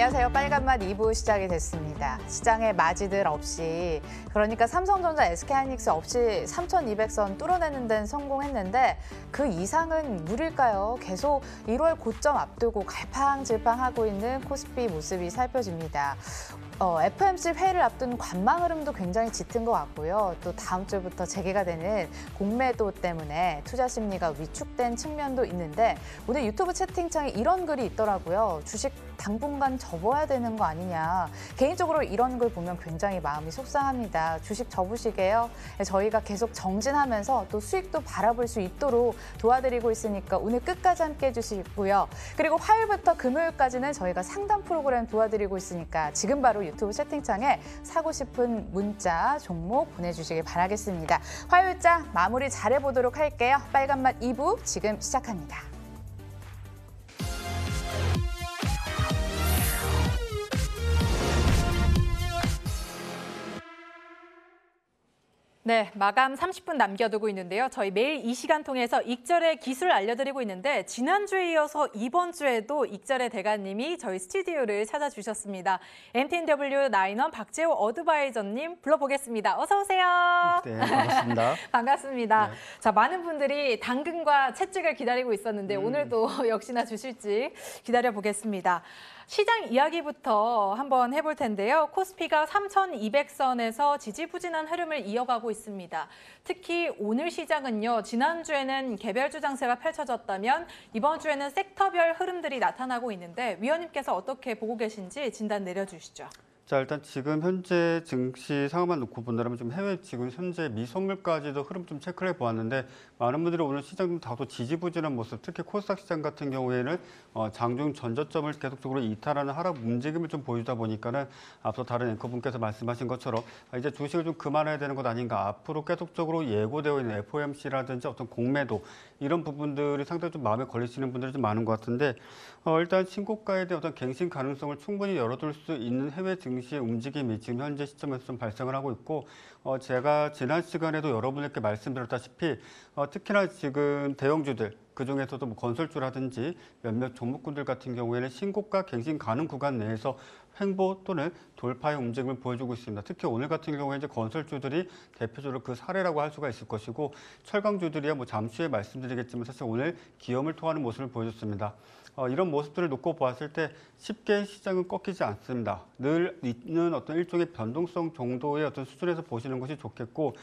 안녕하세요. 빨간맛 2부 시작이 됐습니다. 시장에 마지들 없이, 그러니까 삼성전자, SK하이닉스 없이 3,200선 뚫어내는 데는 성공했는데 그 이상은 무릴까요? 계속 1월 고점 앞두고 갈팡질팡하고 있는 코스피 모습이 살펴집니다. FOMC 회의를 앞둔 관망 흐름도 굉장히 짙은 것 같고요. 또 다음 주부터 재개가 되는 공매도 때문에 투자 심리가 위축된 측면도 있는데 오늘 유튜브 채팅창에 이런 글이 있더라고요. 주식 당분간 접어야 되는 거 아니냐. 개인적으로 이런 글 보면 굉장히 마음이 속상합니다. 주식 접으시게요? 저희가 계속 정진하면서 또 수익도 바라볼 수 있도록 도와드리고 있으니까 오늘 끝까지 함께 해주시고요. 그리고 화요일부터 금요일까지는 저희가 상담 프로그램 도와드리고 있으니까 지금 바로 유튜브 채팅창에 사고 싶은 문자, 종목 보내주시길 바라겠습니다. 화요일자 마무리 잘해보도록 할게요. 빨간맛 2부 지금 시작합니다. 네, 마감 30분 남겨두고 있는데요. 저희 매일 이 시간 통해서 익절의 기술 알려드리고 있는데 지난주에 이어서 이번 주에도 익절의 대가님이 저희 스튜디오를 찾아주셨습니다. MTNW 나인원 박재호 어드바이저님 불러보겠습니다. 어서 오세요. 네, 반갑습니다. 반갑습니다. 네. 자, 많은 분들이 당근과 채찍을 기다리고 있었는데 오늘도 역시나 주실지 기다려보겠습니다. 시장 이야기부터 한번 해볼 텐데요. 코스피가 3,200선에서 지지부진한 흐름을 이어가고 있습니다. 특히 오늘 시장은요. 지난주에는 개별주 장세가 펼쳐졌다면 이번 주에는 섹터별 흐름들이 나타나고 있는데 위원님께서 어떻게 보고 계신지 진단 내려주시죠. 자, 일단 지금 현재 증시 상황만 놓고 본다면 좀 해외 지금 현재 미선물까지도 흐름 좀 체크를 해보았는데 많은 분들이 오늘 시장 다소 지지부진한 모습, 특히 코스닥 시장 같은 경우에는 장중 전저점을 계속적으로 이탈하는 하락 움직임을 좀 보이다 보니까는 앞서 다른 앵커분께서 말씀하신 것처럼 이제 주식을 좀 그만해야 되는 것 아닌가. 앞으로 계속적으로 예고되어 있는 FOMC라든지 어떤 공매도 이런 부분들이 상당히 좀 마음에 걸리시는 분들이 좀 많은 것 같은데 일단 신고가에 대한 어떤 갱신 가능성을 충분히 열어둘 수 있는 해외 증시의 움직임이 지금 현재 시점에서 좀 발생을 하고 있고 제가 지난 시간에도 여러분에게 말씀드렸다시피 특히나 지금 대형주들 그중에서도 뭐 건설주라든지 몇몇 종목군들 같은 경우에는 신고가 갱신 가능 구간 내에서 횡보 또는 돌파의 움직임을 보여주고 있습니다. 특히 오늘 같은 경우에 이제 건설주들이 대표적으로 그 사례라고 할 수가 있을 것이고 철강주들이야 뭐 잠시 후에 말씀드리겠지만 사실 오늘 기염을 토하는 모습을 보여줬습니다. 이런 모습들을 놓고 보았을 때 쉽게 시장은 꺾이지 않습니다. 늘 있는 어떤 일종의 변동성 정도의 어떤 수준에서 보시는 것이 좋겠고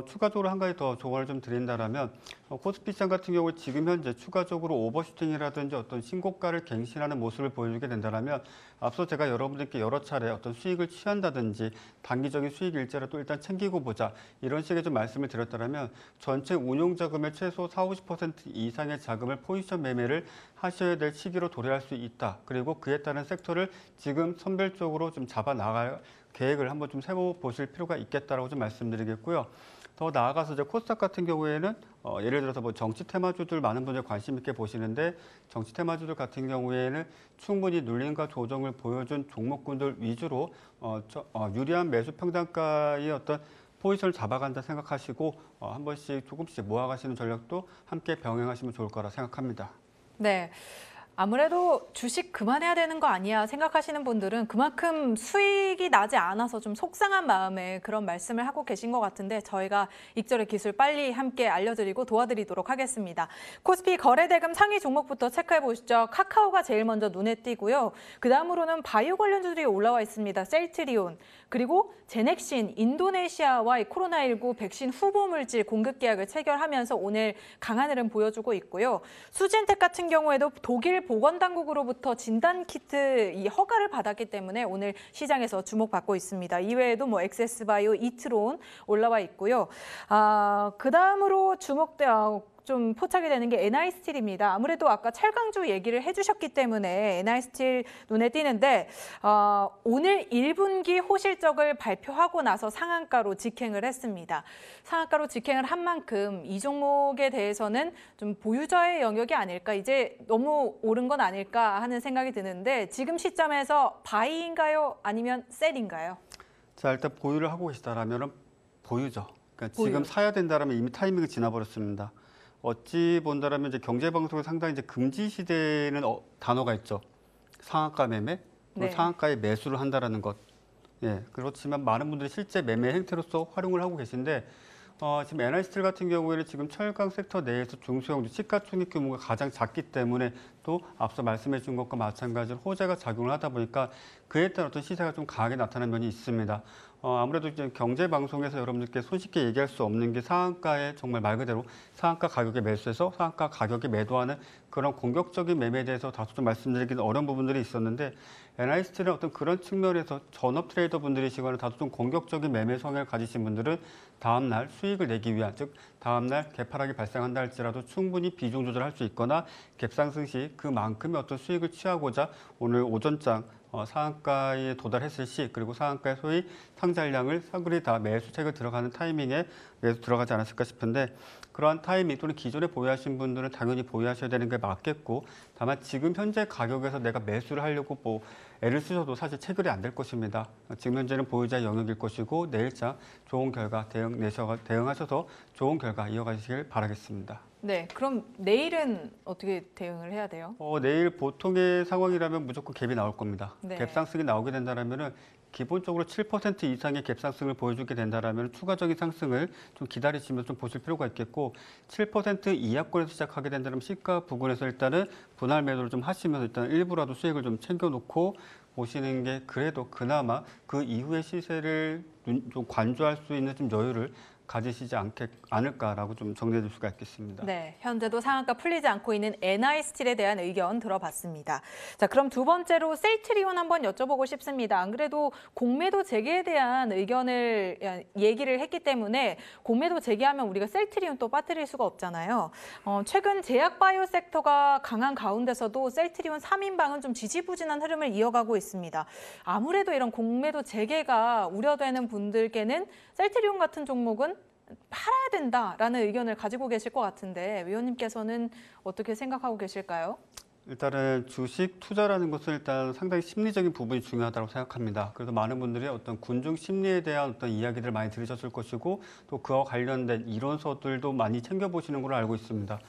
추가적으로 한 가지 더 조언을 좀 드린다면 코스피 시장 같은 경우 지금 현재 추가적으로 오버슈팅이라든지 어떤 신고가를 갱신하는 모습을 보여주게 된다면 앞서 제가 여러분들께 여러 차례 어떤 수익을 취한다든지 단기적인 수익 일자라도 일단 챙기고 보자 이런 식의 좀 말씀을 드렸다면 전체 운용 자금의 최소 40~50% 이상의 자금을 포지션 매매를 하셔야 될 시기로 도래할 수 있다. 그리고 그에 따른 섹터를 지금 선별적으로 좀 잡아 나갈 계획을 한번 좀 세워보실 필요가 있겠다라고 좀 말씀드리겠고요. 더 나아가서 이제 코스닥 같은 경우에는 예를 들어서 뭐 정치 테마주들 많은 분들 관심 있게 보시는데 정치 테마주들 같은 경우에는 충분히 눌림과 조정을 보여준 종목군들 위주로 유리한 매수 평단가의 어떤 포지션을 잡아간다 생각하시고 한 번씩 조금씩 모아가시는 전략도 함께 병행하시면 좋을 거라 생각합니다. 네. 아무래도 주식 그만해야 되는 거 아니야 생각하시는 분들은 그만큼 수익이 나지 않아서 좀 속상한 마음에 그런 말씀을 하고 계신 것 같은데 저희가 익절의 기술 빨리 함께 알려드리고 도와드리도록 하겠습니다. 코스피 거래대금 상위 종목부터 체크해 보시죠. 카카오가 제일 먼저 눈에 띄고요. 그 다음으로는 바이오 관련주들이 올라와 있습니다. 셀트리온, 그리고 제넥신, 인도네시아와의 코로나19 백신 후보 물질 공급 계약을 체결하면서 오늘 강한 흐름 보여주고 있고요. 수진텍 같은 경우에도 독일 보건당국으로부터 진단키트 이 허가를 받았기 때문에 오늘 시장에서 주목받고 있습니다. 이외에도 뭐 엑세스바이오, 이트론 올라와 있고요. 그 다음으로 좀 포착이 되는 게 NI스틸입니다. 아무래도 아까 철강주 얘기를 해주셨기 때문에 NI스틸 눈에 띄는데 오늘 1분기 호실적을 발표하고 나서 상한가로 직행을 했습니다. 상한가로 직행을 한 만큼 이 종목에 대해서는 좀 보유자의 영역이 아닐까, 이제 너무 오른 건 아닐까 하는 생각이 드는데 지금 시점에서 바이인가요? 아니면 셀인가요? 자, 일단 보유를 하고 계시다라면 보유죠. 그러니까 보유. 지금 사야 된다라면 이미 타이밍이 지나버렸습니다. 어찌 본다라면 이제 경제방송에 상당히 이제 금지 시대는 단어가 있죠. 상한가 매매, 또는 네. 상한가에 매수를 한다라는 것. 예, 그렇지만 많은 분들이 실제 매매 행태로서 활용을 하고 계신데 지금 NI스틸 같은 경우에는 지금 철강 섹터 내에서 중소형주 시가총액 규모가 가장 작기 때문에 또 앞서 말씀해 준 것과 마찬가지로 호재가 작용을 하다 보니까 그에 따른 어떤 시세가 좀 강하게 나타나는 면이 있습니다. 아무래도 이제 경제 방송에서 여러분들께 손쉽게 얘기할 수 없는 게 상한가에 정말 말 그대로 상한가 가격에 매수해서 상한가 가격에 매도하는 그런 공격적인 매매에 대해서 다소 좀 말씀드리기는 어려운 부분들이 있었는데 NI스틸은 어떤 그런 측면에서 전업 트레이더 분들이시거나 다소 좀 공격적인 매매 성향을 가지신 분들은 다음날 수익을 내기 위한, 즉 다음날 개파락이 발생한다 할지라도 충분히 비중 조절할 수 있거나 갭상승 시 그만큼의 어떤 수익을 취하고자 오늘 오전장 상한가에 도달했을 시 그리고 상한가의 소위 상장량을 사그리 다 매수책을 들어가는 타이밍에 매수 들어가지 않았을까 싶은데 그러한 타이밍 또는 기존에 보유하신 분들은 당연히 보유하셔야 되는 게 맞겠고 다만 지금 현재 가격에서 내가 매수를 하려고 애를 쓰셔도 사실 체결이 안 될 것입니다. 지금 현재는 보유자의 영역일 것이고 내일장 좋은 결과 대응하셔서 좋은 결과 이어가시길 바라겠습니다. 네, 그럼 내일은 어떻게 대응을 해야 돼요? 내일 보통의 상황이라면 무조건 갭이 나올 겁니다. 네. 갭상승이 나오게 된다면 기본적으로 7% 이상의 갭상승을 보여주게 된다면 추가적인 상승을 좀 기다리시면서 좀 보실 필요가 있겠고 7% 이하권에서 시작하게 된다면 시가 부근에서 일단은 분할 매도를 좀 하시면서 일단 일부라도 수익을 좀 챙겨놓고 보시는 게 그래도 그나마 그 이후의 시세를 좀 관조할 수 있는 좀 여유를 가지시지 않을까라고 좀 정리해 줄 수가 있겠습니다. 네, 현재도 상한가 풀리지 않고 있는 NI스틸에 대한 의견 들어봤습니다. 자, 그럼 두 번째로 셀트리온 한번 여쭤보고 싶습니다. 안 그래도 공매도 재개에 대한 의견을 얘기를 했기 때문에 공매도 재개하면 우리가 셀트리온 또 빠뜨릴 수가 없잖아요. 최근 제약바이오 섹터가 강한 가운데서도 셀트리온 3인방은 좀 지지부진한 흐름을 이어가고 있습니다. 아무래도 이런 공매도 재개가 우려되는 분들께는 셀트리온 같은 종목은 팔아야 된다라는 의견을 가지고 계실 것 같은데 위원님께서는 어떻게 생각하고 계실까요? 일단은 주식 투자라는 것은 일단 상당히 심리적인 부분이 중요하다고 생각합니다. 그래서 많은 분들이 어떤 군중 심리에 대한 어떤 이야기들을 많이 들으셨을 것이고 또 그와 관련된 이론서들도 많이 챙겨보시는 걸로 알고 있습니다.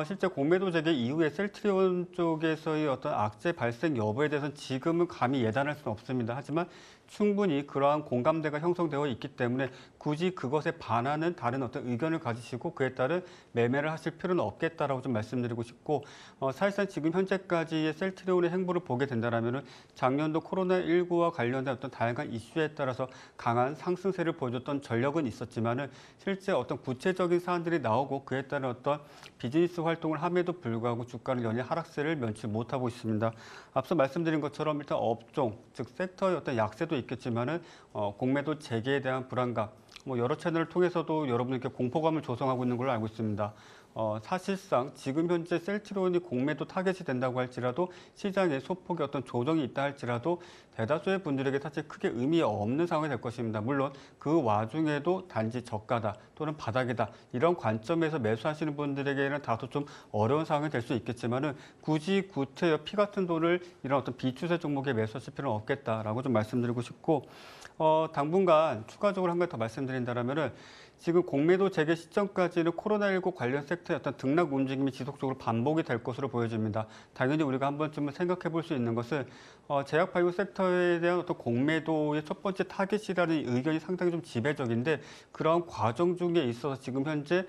실제 공매도 재개 이후에 셀트리온 쪽에서의 어떤 악재 발생 여부에 대해서는 지금은 감히 예단할 수는 없습니다. 하지만 충분히 그러한 공감대가 형성되어 있기 때문에 굳이 그것에 반하는 다른 어떤 의견을 가지시고 그에 따른 매매를 하실 필요는 없겠다라고 좀 말씀드리고 싶고 사실상 지금 현재까지의 셀트리온의 행보를 보게 된다면 작년도 코로나19와 관련된 어떤 다양한 이슈에 따라서 강한 상승세를 보여줬던 전력은 있었지만은 실제 어떤 구체적인 사안들이 나오고 그에 따른 어떤 비즈니스 활동을 함에도 불구하고 주가는 연일 하락세를 면치 못하고 있습니다. 앞서 말씀드린 것처럼 일단 업종, 즉 섹터의 어떤 약세도 있겠지만은 공매도 재개에 대한 불안감, 여러 채널을 통해서도 여러분에게 공포감을 조성하고 있는 걸로 알고 있습니다. 사실상 지금 현재 셀트리온이 공매도 타겟이 된다고 할지라도 시장에 소폭의 어떤 조정이 있다 할지라도 대다수의 분들에게 사실 크게 의미 없는 상황이 될 것입니다. 물론 그 와중에도 단지 저가다 또는 바닥이다 이런 관점에서 매수하시는 분들에게는 다소 좀 어려운 상황이 될 수 있겠지만은 굳이 구태여 피 같은 돈을 이런 어떤 비추세 종목에 매수하실 필요는 없겠다라고 좀 말씀드리고 싶고 당분간 추가적으로 한 가지 더 말씀드린다면은 지금 공매도 재개 시점까지는 코로나19 관련 섹터의 어떤 등락 움직임이 지속적으로 반복이 될 것으로 보여집니다. 당연히 우리가 한 번쯤은 생각해 볼 수 있는 것은 제약바이오 섹터에 대한 어떤 공매도의 첫 번째 타겟이라는 의견이 상당히 좀 지배적인데 그런 과정 중에 있어서 지금 현재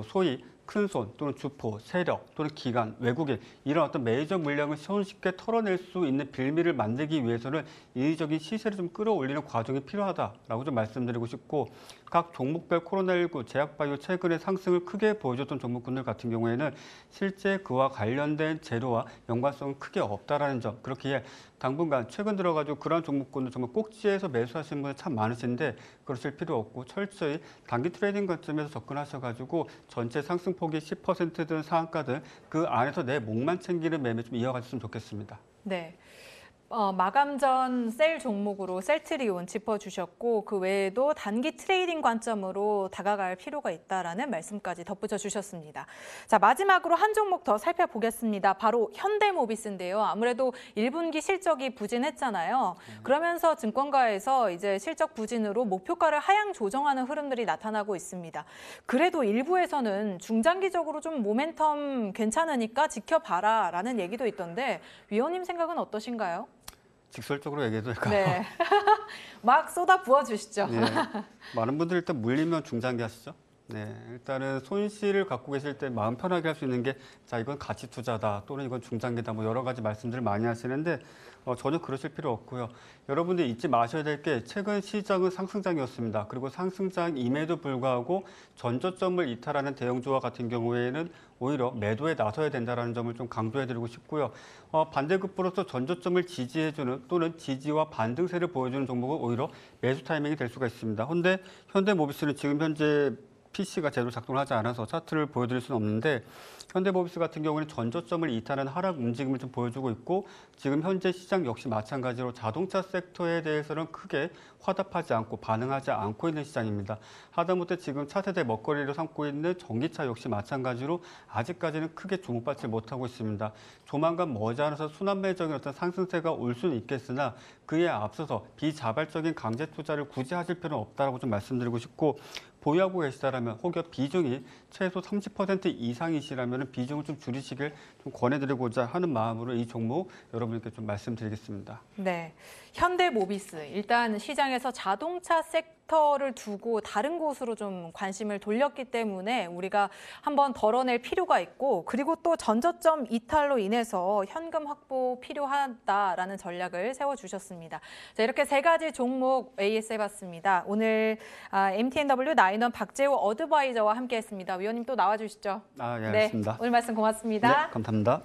소위 큰손 또는 주포, 세력 또는 기관, 외국인 이런 어떤 메이저 물량을 손쉽게 털어낼 수 있는 빌미를 만들기 위해서는 인위적인 시세를 좀 끌어올리는 과정이 필요하다라고 좀 말씀드리고 싶고 각 종목별 코로나19 제약바이오 최근에 상승을 크게 보여줬던 종목군들 같은 경우에는 실제 그와 관련된 재료와 연관성은 크게 없다라는 점 그렇기에 당분간 최근 들어가지고 그런 종목군들 정말 꼭지에서 매수하시는 분이 참 많으신데 그러실 필요 없고 철저히 단기 트레이딩 관점에서 접근하셔가지고 전체 상승폭이 10%든 상한가든 그 안에서 내 목만 챙기는 매매 좀 이어가셨으면 좋겠습니다. 네. 마감 전 셀 종목으로 셀트리온 짚어주셨고 그 외에도 단기 트레이딩 관점으로 다가갈 필요가 있다라는 말씀까지 덧붙여 주셨습니다. 자, 마지막으로 한 종목 더 살펴보겠습니다. 바로 현대모비스인데요. 아무래도 1분기 실적이 부진했잖아요. 그러면서 증권가에서 이제 실적 부진으로 목표가를 하향 조정하는 흐름들이 나타나고 있습니다. 그래도 일부에서는 중장기적으로 좀 모멘텀 괜찮으니까 지켜봐라라는 얘기도 있던데 위원님 생각은 어떠신가요? 직설적으로 얘기해도 될까요? 네. 막 쏟아 부어 주시죠. 예, 많은 분들이 일단 물리면 중장기 하시죠. 네, 일단은 손실을 갖고 계실 때 마음 편하게 할 수 있는 게 자, 이건 가치 투자다 또는 이건 중장기다 뭐 여러 가지 말씀들을 많이 하시는데 전혀 그러실 필요 없고요. 여러분들이 잊지 마셔야 될 게 최근 시장은 상승장이었습니다. 그리고 상승장임에도 불구하고 전저점을 이탈하는 대형주와 같은 경우에는 오히려 매도에 나서야 된다는 점을 좀 강조해드리고 싶고요. 반대급부로서 전저점을 지지해주는 또는 지지와 반등세를 보여주는 종목은 오히려 매수 타이밍이 될 수가 있습니다. 그런데 현대모비스는 지금 현재 PC가 제대로 작동을 하지 않아서 차트를 보여드릴 수는 없는데 현대모비스 같은 경우는 전저점을 이탈하는 하락 움직임을 좀 보여주고 있고 지금 현재 시장 역시 마찬가지로 자동차 섹터에 대해서는 크게 화답하지 않고 반응하지 않고 있는 시장입니다. 하다못해 지금 차세대 먹거리로 삼고 있는 전기차 역시 마찬가지로 아직까지는 크게 주목받지 못하고 있습니다. 조만간 머지않아서 순환매적인 어떤 상승세가 올 수는 있겠으나 그에 앞서서 비자발적인 강제 투자를 굳이 하실 필요는 없다라고 좀 말씀드리고 싶고 보유하고 계시다라면 혹여 비중이 최소 30% 이상이시라면 비중을 좀 줄이시길 좀 권해드리고자 하는 마음으로 이 종목 여러분께 좀 말씀드리겠습니다. 네, 현대모비스 일단 시장에서 자동차 섹터를 두고 다른 곳으로 좀 관심을 돌렸기 때문에 우리가 한번 덜어낼 필요가 있고 그리고 또 전저점 이탈로 인해서 현금 확보 필요하다라는 전략을 세워주셨습니다. 자, 이렇게 세 가지 종목 AS 해봤습니다. 오늘 MTNW 나인원 박재호 어드바이저와 함께했습니다. 위원님 또 나와주시죠. 예, 네, 알겠습니다. 오늘 말씀 고맙습니다. 네, 감사합니다.